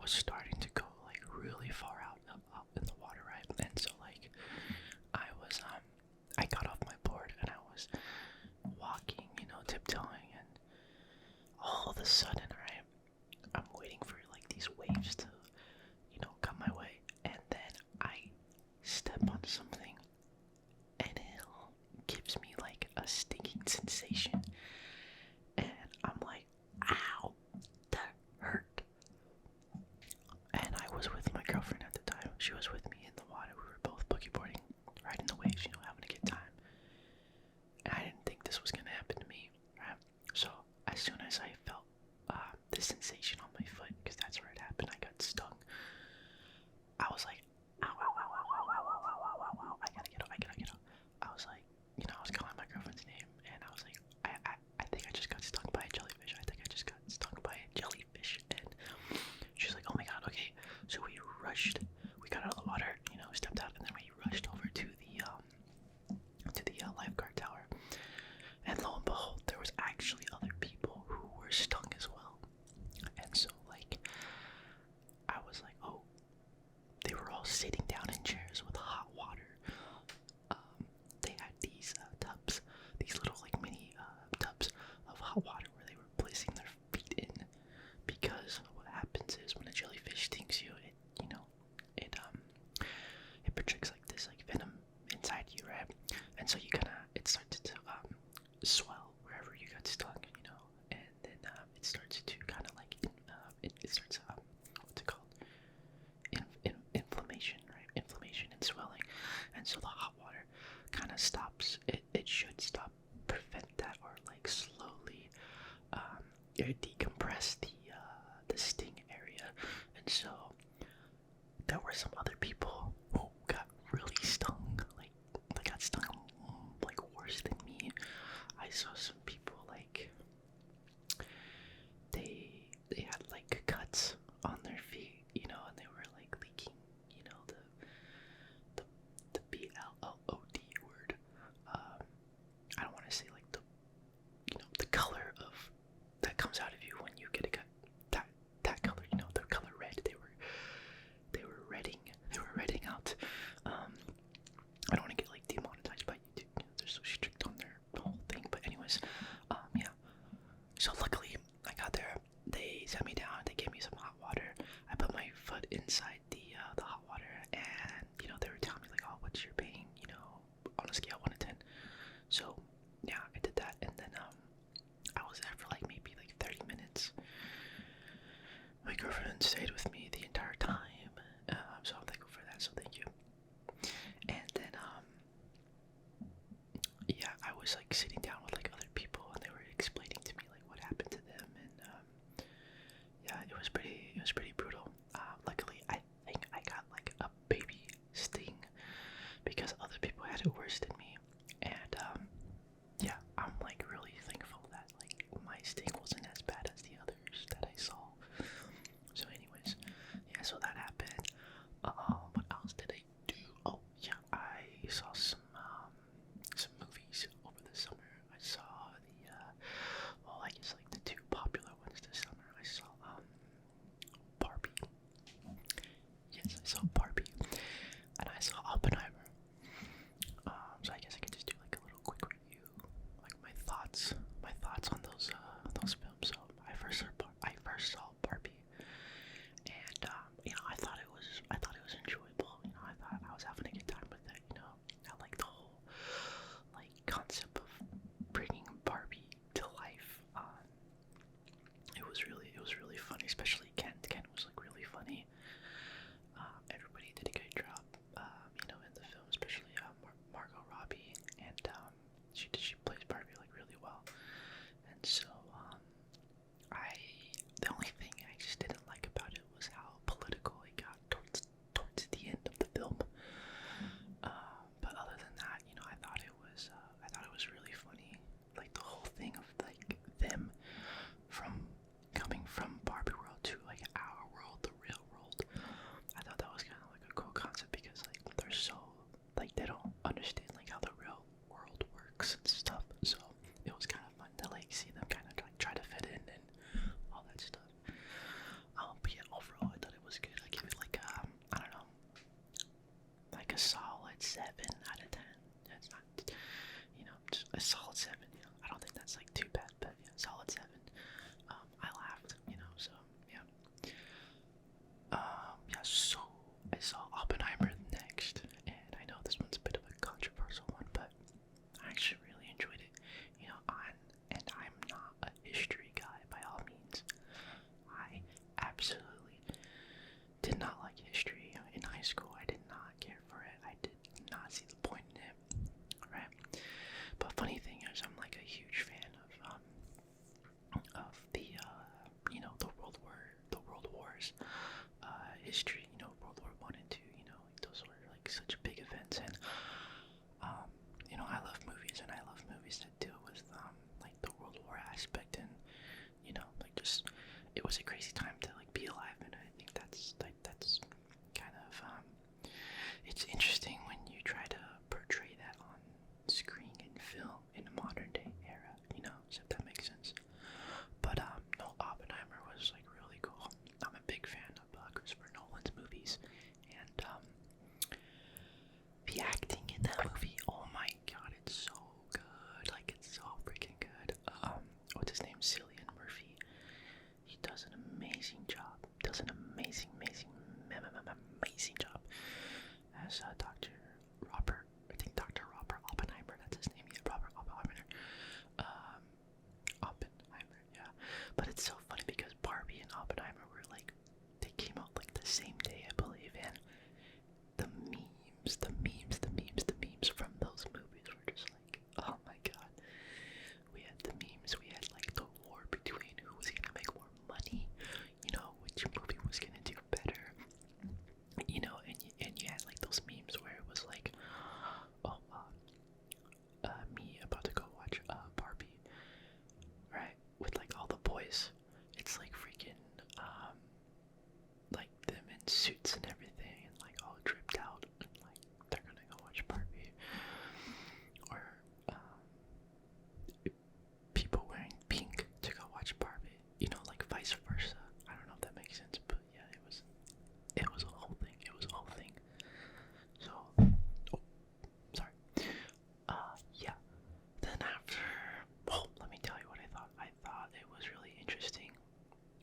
was starting to go like really far up in the water, right? And so like I was I got off my board and I was walking, tiptoeing, and all of a sudden, right, I'm waiting for like these waves to, come my way, and then I step on something and it gives me like a stinging sensation, and I'm like, ow, that hurt. And I was with my girlfriend at the time. She was with me in the water. We were both boogie boarding, riding the waves, having a good time. And I didn't think this was gonna happen to me, right? So as soon as I felt the sensation on my foot, because that's where it happened, I got stung. I was like, ow, ow, ow, ow, ow, ow, ow, ow, ow, ow, ow, I gotta get out, I gotta get out. I was like, I was calling my girlfriend's name, and I was like, I think I just got stung by a jellyfish. I think I just got stung by a jellyfish. And she's like, oh my god, okay. So we rushed, we got out of the water, stepped out, and then we rushed over to the lifeguard tower. And lo and behold, there was actually other people who were stung as well. And so, like, I was like, oh, they were all sitting down in chairs with hot water. They had these tubs, these little, like, mini tubs of hot water where they were placing their feet in. Because what happens is when a jellyfish stings you, it projects like this, like, venom inside you, right? And so it starts to swell wherever you got stung, and then it starts to kind of like it starts what's it called? Inflammation, right? Inflammation and swelling, and so the hot water kind of stops. It should stop, prevent that, or like slowly decompress the sting area, and so there were some other people who got really stung, like they got stung like worse than me. I saw some people like they had like cuts on their feet, and they were like leaking, the BLLOD word. I don't want to say like the color of that comes out of you when you get a cut. That color, the color red. They were redding out. I don't want to get like demonetized by YouTube. They're so strict on their whole thing. But anyways, yeah. So luckily I got there. They set me down. They gave me some hot water. I put my foot inside the hot water, and they were telling me like, oh, what's your pain? On a scale 1 to 10. So yeah, I did that, and then I was there for like maybe like 30 minutes. My girlfriend stayed with me the entire time, so I'm thankful for that. So thank you. And then yeah, I was like sitting down with like other people, and they were explaining to me like what happened to them, and yeah, it was pretty brutal. Luckily, I think I got like a baby sting because other people had it worse than me, and yeah, I'm like really thankful that like my sting wasn't as bad as the others that I saw. So anyways, yeah, so that happened. What else did I do? Oh yeah, I saw some movies over the summer. I saw well, I guess like the two popular ones this summer. I saw Barbie. Yes, I saw Barbie, and I saw Oppenheimer. So I guess I could just do like a little quick review, like my thoughts on those films. So I first saw Barbie, and I thought it was enjoyable. I thought I was having a good time with it. I like the whole like concept of bringing Barbie to life. It was really funny, especially Ken. Ken was like really funny. did not like history in high school. I did not care for it. I did not see the point in it, right? But funny thing is, I'm like a huge fan of the the World Wars, history. World War One and Two. Like those were like such big events, and I love movies, and I love movies that deal with like the World War aspect, and like just it was a crazy time to like be alive, and I think that's kind of it's interesting when you try to portray that on screen and film in a modern day era, so if that makes sense. But no, Oppenheimer was like really cool. I'm a big fan of Christopher Nolan's movies, and the acting in that movie, oh my god, it's so good. Like, it's so freaking good. What's his name? Cillian Murphy. He does an amazing job. Does an amazing job as Dr. Robert. I think Dr. Robert Oppenheimer. That's his name. Yeah, Robert Oppenheimer. Oppenheimer. Yeah. But it's so funny because Barbie and Oppenheimer were like, they came out like the same day, I believe, and the memes from those movies were just like, oh my god. We had the memes, we had like the war between who was gonna make more money, which movie was gonna do better, and you had like those memes where it was like, oh, me about to go watch Barbie, right, with like all the boys. It's like freaking, like them in suits and everything, and like all dripped out, and like they're gonna go watch Barbie, or people wearing pink to go watch Barbie, like vice versa. I don't know if that makes sense, but yeah, it was a whole thing. It was a whole thing. So, oh, sorry. Yeah. Then after, well, let me tell you what I thought. I thought it was really interesting.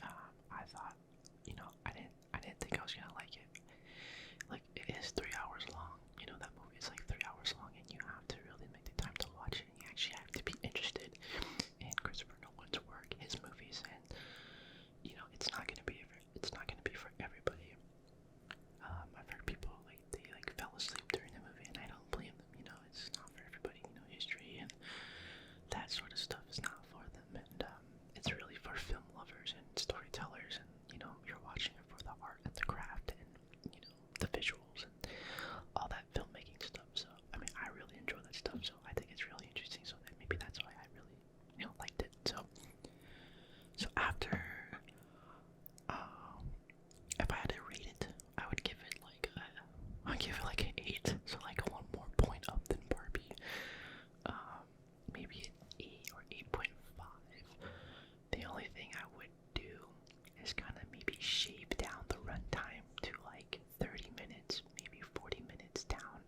I thought, I didn't think I was gonna like it. Like, it is 3 hours long. That movie is like 3 hours long, and you have to really make the time to watch it. You actually have to be interested in Christopher Nolan's work, his movies, and it's not gonna be for everybody. I've heard people like they like fell asleep during the movie, and I don't blame them. It's not for everybody. History and that sort of stuff is not for them, and it's really for film lovers and storytellers, and you're watching it for the art and the craft, and the visuals and all that filmmaking stuff. So I mean, I really enjoy that stuff, so I think it's really interesting. So maybe that's why I really liked it. So after, if I had to rate it, I would give it like an 8, so like 1 more point up than Barbie. Maybe an 8 or 8.5. The only thing I would do is kind of maybe shave down the runtime to like 30 minutes, maybe 40 minutes down.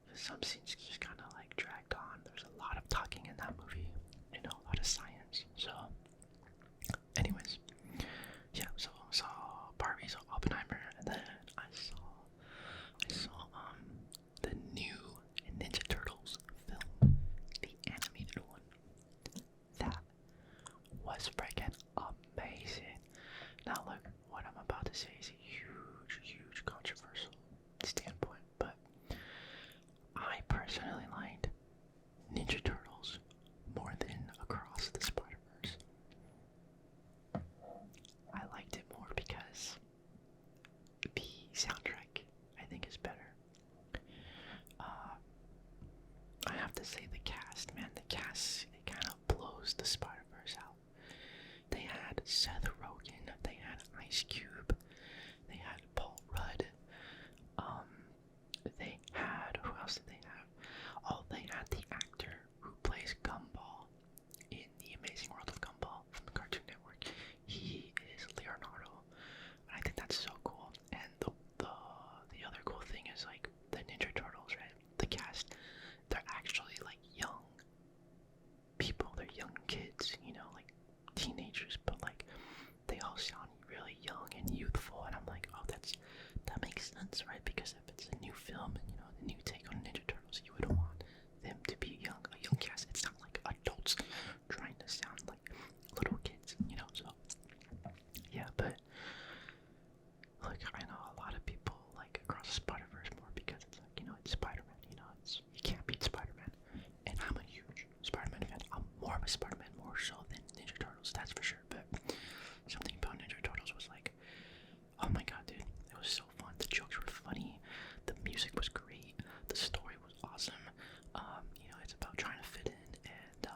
Because some scenes just kind of like dragged on. There's a lot of talking in that movie, a lot of science. So, anyways, yeah. So Barbie, so Oppenheimer, and then I saw the new Ninja Turtles film, the animated one. That was freaking amazing. Now look, what I'm about to say is a huge controversial standpoint, but I personally liked Ninja Turtles more than Across the Spider-Verse. I liked it more because the soundtrack, I think, is better. I have to say the cast, man, it kind of blows the Spider-Verse out. They had Seth Rogen, they had Ice Cube, they had Paul Rudd, they had, who else did they have? Oh, they had the actor who plays Gumball in The Amazing World of Gumball from the Cartoon Network. He is Leonardo, and I think that's so cool. And the other cool thing is like the Ninja Turtles, right? The cast, they're actually like young people. They're young kids, like teenagers, but like they all sound really young and youthful. And I'm like, oh, that makes sense, right? Because if it's a new film and the new take on Ninja Turtles, you would want them to be a young cast. It's not like adults trying to sound like little kids, So yeah, but look, Across the Spider-Verse more because it's like, it's Spider-Man, you can't beat Spider-Man. And I'm a huge Spider-Man fan. I'm more of a Spider-Man more so than Ninja Turtles, that's for sure. But something about Ninja Turtles was like, oh my god, dude, it was so fun. The jokes were funny, the music was great, the story was awesome. It's about trying to fit in, and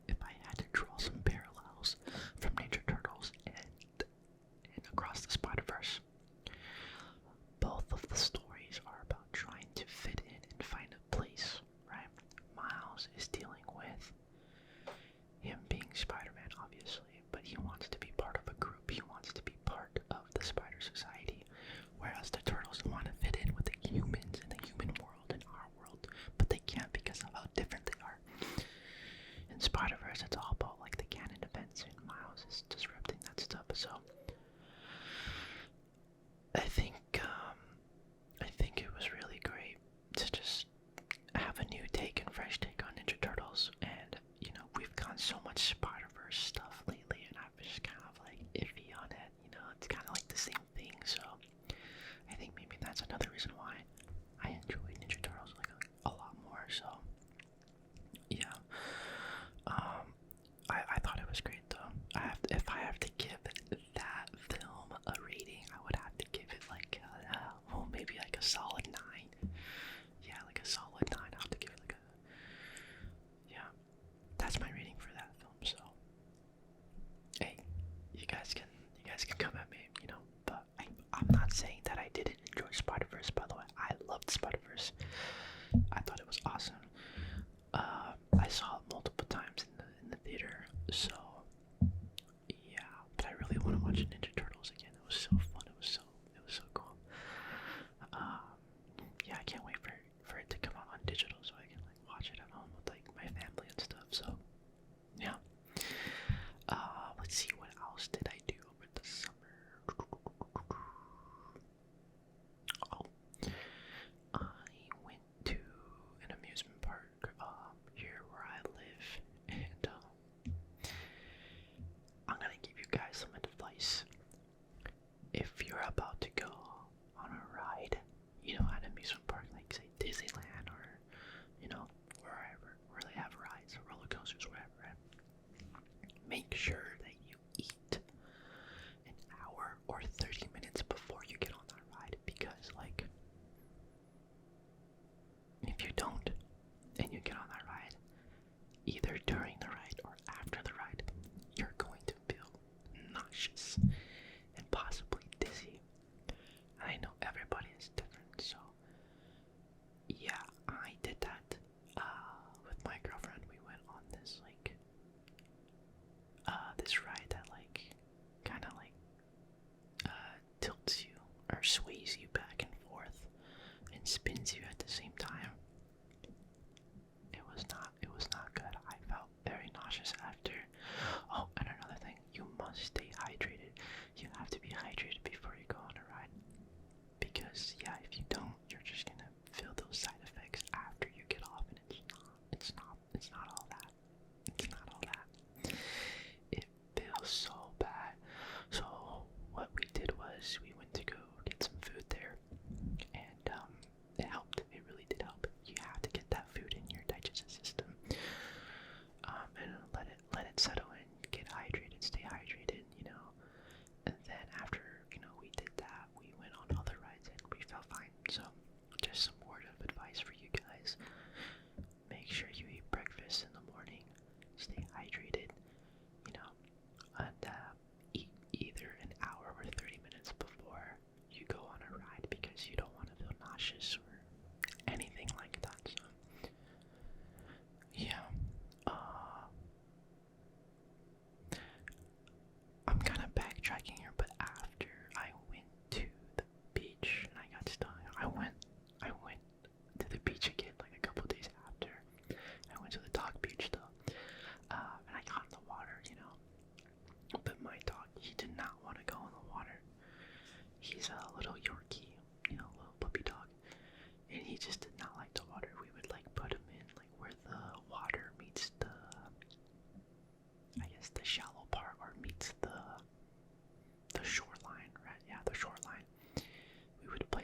if I had to draw some parallels from Ninja Turtles and Across the Spider-Verse, both of the stories are about trying to fit in and find a place, right? Miles is dealing with him being Spider-Man, obviously, but he wants to be part of a group. He wants to be part of the Spider Society, whereas the Turtles want to fit in with the humans in the human world, in our world, but they can't because of how different they are. In Spider-Verse, it's all about like the canon events, and Miles is disrupting that stuff. So I think it was really great to just have a new take and fresh take on Ninja Turtles. And we've gotten so much Spider-Verse stuff lately, and I'm just kind of like iffy on it. It's kind of like the same thing. So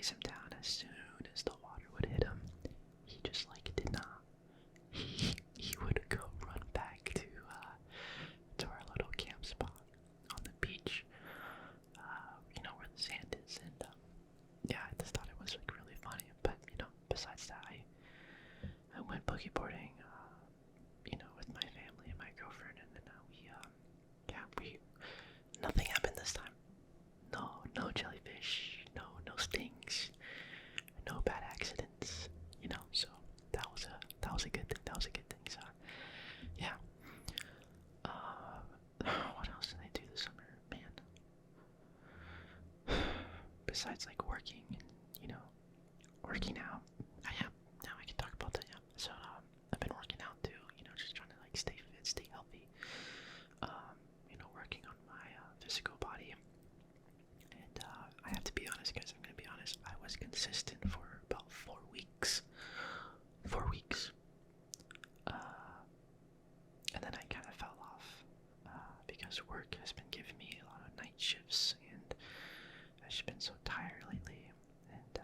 chase him down. As soon as the water would hit him, he just like did not. He would go run back to our little camp spot on the beach, where the sand is, and yeah, I just thought it was like really funny. But besides that, I went boogie boarding, with my family and my girlfriend, and then we nothing happened this time. No jellyfish, no stings, no bad accidents. So that was a good thing. That was a good thing. So yeah. What else did I do this summer, man? Besides like working and working out. Now I can talk about that. Yeah. So I've been working out too. Just trying to like stay fit, stay healthy. Working on my physical body. And I have to be honest, guys. I'm gonna be honest. I was consistent for about 4 weeks. 4 weeks. And then I kind of fell off because work has been giving me a lot of night shifts, and I've just been so tired lately. And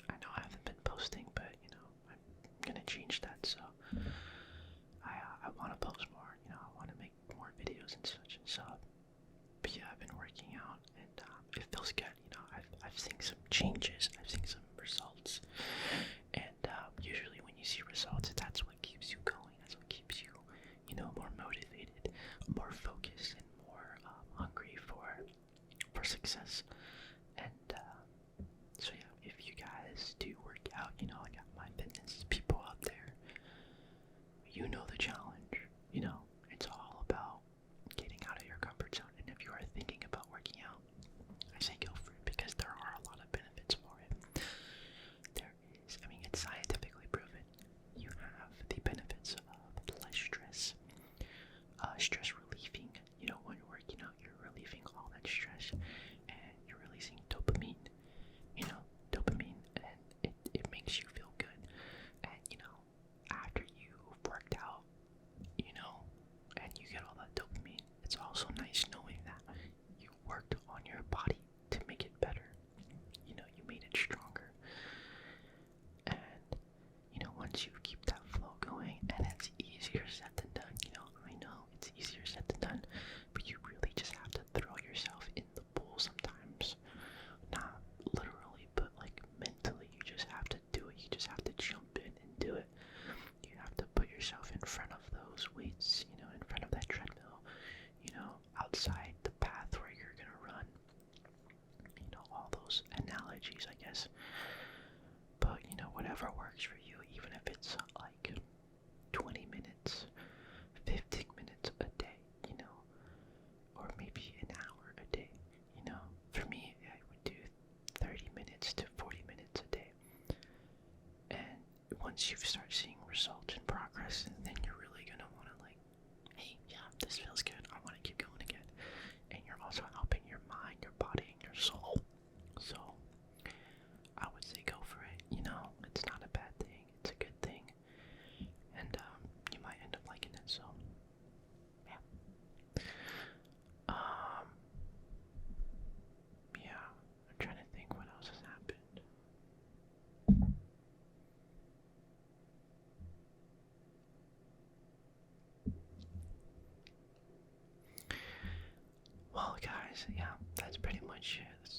I know I haven't been posting, but I'm gonna change that. So I want to post more. I want to make more videos and such. And so, but yeah, I've been working out, and it feels good. I've seen some changes. I've seen some results, and usually when you see results, that's what keeps you going. That's what keeps you, more motivated, more focused, and more hungry for success. And so yeah, if you guys do work out, I got my fitness people out there. You know the challenge. It's all about getting out of your comfort zone. And if you are thinking about working out, I say go for it, because there are a lot of benefits for it. There is, it's scientifically proven. You have the benefits of less stress, stress relieving. When you're working out, you're relieving all that stress, and you're releasing dopamine. Dopamine, and it makes you feel good. And after you've worked out, and you get all that dopamine, it's also nice knowing that you worked on your body to make it better. You made it stronger. And once you keep that flow going, and it's easier said than done. I know it's easier said than done, but you really just have to throw yourself in the pool sometimes. Not literally, but like mentally. You just have to do it. You just have to jump in and do it. You have to put yourself in front of those weights, in front of that treadmill, outside the path where you're gonna run. All those analogies, I guess. But, whatever works for you, even if it's like 20 minutes, 15 minutes a day, or maybe an hour a day, For me, I would do 30 minutes to 40 minutes a day. And once you start seeing results and progress, then you're really gonna want to like, hey, yeah, this feels good. I want to keep going again. And you're also helping your mind, your body, and your soul. So I would say go for it. It's not a bad thing. It's a good thing. And you might end up liking it. So yeah. Yeah. I'm trying to think what else has happened. Well, guys, yeah, that's pretty much it.